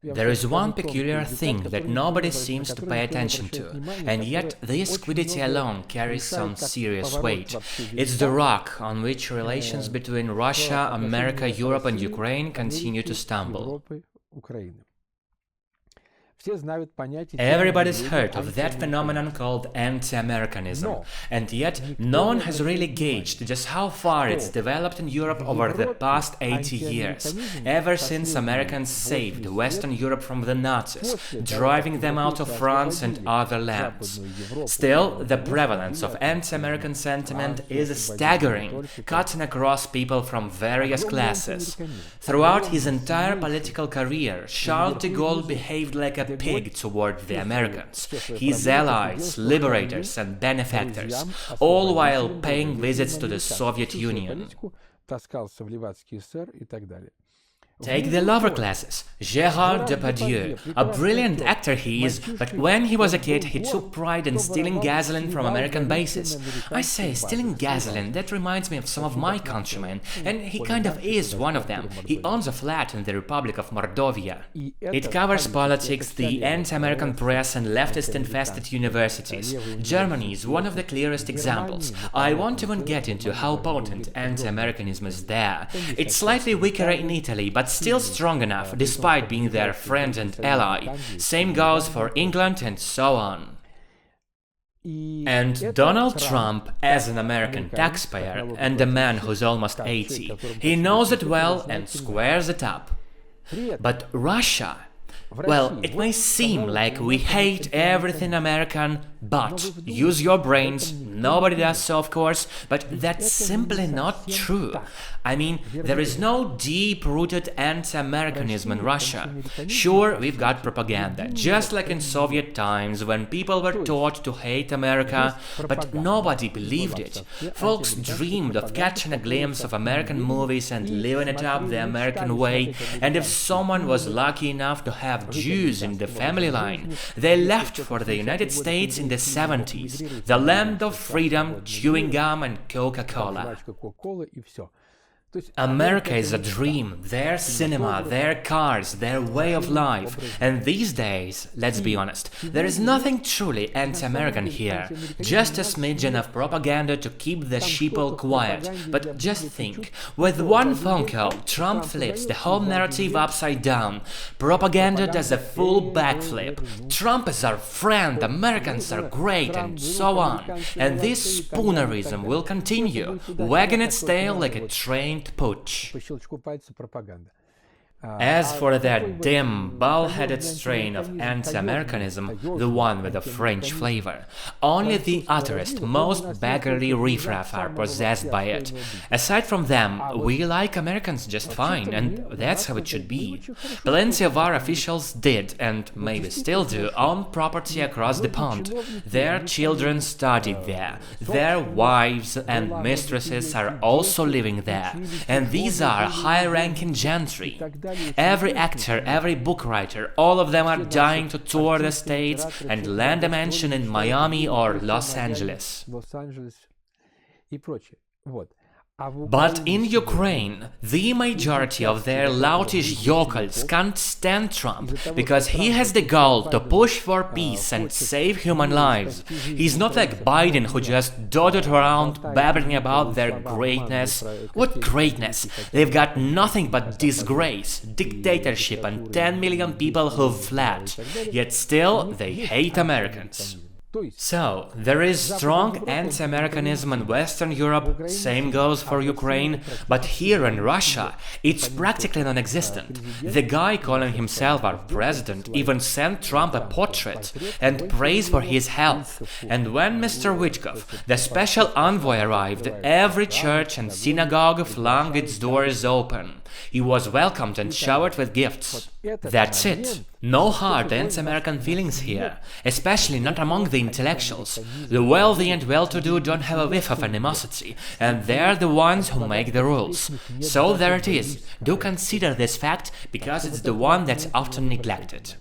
There is one peculiar thing that nobody seems to pay attention to, and yet this quiddity alone carries some serious weight. It's the rock on which relations between Russia, America, Europe and Ukraine continue to stumble. Everybody's heard of that phenomenon called anti-Americanism, and yet no one has really gauged just how far it's developed in Europe over the past 80 years, ever since Americans saved Western Europe from the Nazis, driving them out of France and other lands. Still, the prevalence of anti-American sentiment is staggering, cutting across people from various classes. Throughout his entire political career, Charles de Gaulle behaved like a pig toward the Americans, his allies, liberators and benefactors, all while paying visits to the Soviet Union. Take the lower classes. Gérard Depardieu. A brilliant actor he is, but when he was a kid he took pride in stealing gasoline from American bases. I say, stealing gasoline, that reminds me of some of my countrymen, and he kind of is one of them. He owns a flat in the Republic of Mordovia. It covers politics, the anti-American press and leftist-infested universities. Germany is one of the clearest examples. I won't even get into how potent anti-Americanism is there. It's slightly weaker in Italy, but still strong enough, despite being their friend and ally. Same goes for England and so on. And Donald Trump, as an American taxpayer and a man who's almost 80, he knows it well and squares it up. But Russia, well, it may seem like we hate everything American, but use your brains, nobody does so of course, but that's simply not true. I mean, there is no deep-rooted anti-Americanism in Russia. Sure, we've got propaganda, just like in Soviet times when people were taught to hate America, but nobody believed it. Folks dreamed of catching a glimpse of American movies and living it up the American way, and if someone was lucky enough to have Jews in the family line, they left for the United States in the 70s, the land of freedom, chewing gum and Coca-Cola. America is a dream, their cinema, their cars, their way of life, and these days, let's be honest, there is nothing truly anti-American here, just a smidgen of propaganda to keep the sheeple quiet. But just think, with one phone call, Trump flips the whole narrative upside down, propaganda does a full backflip, Trump is our friend, Americans are great, and so on, and this spoonerism will continue, wagging its tail like a trained pooch. As for that dim, bald-headed strain of anti-Americanism, the one with a French flavor, only the utterest, most beggarly riffraff are possessed by it. Aside from them, we like Americans just fine, and that's how it should be. Plenty of our officials did, and maybe still do, own property across the pond. Their children studied there, their wives and mistresses are also living there, and these are high-ranking gentry. Every actor, every book writer, all of them are dying to tour the States and land a mansion in Miami or Los Angeles. But in Ukraine, the majority of their loutish yokels can't stand Trump because he has the goal to push for peace and save human lives. He's not like Biden, who just dawdled around babbling about their greatness. What greatness? They've got nothing but disgrace, dictatorship and 10 million people who've fled. Yet still, they hate Americans. So, there is strong anti-Americanism in Western Europe, same goes for Ukraine, but here in Russia, it's practically non-existent. The guy calling himself our president even sent Trump a portrait and praise for his health. And when Mr. Wittkov, the special envoy, arrived, every church and synagogue flung its doors open. He was welcomed and showered with gifts. That's it. No hard anti-American feelings here, especially not among the intellectuals. The wealthy and well-to-do don't have a whiff of animosity, and they're the ones who make the rules. So there it is. Do consider this fact, because it's the one that's often neglected.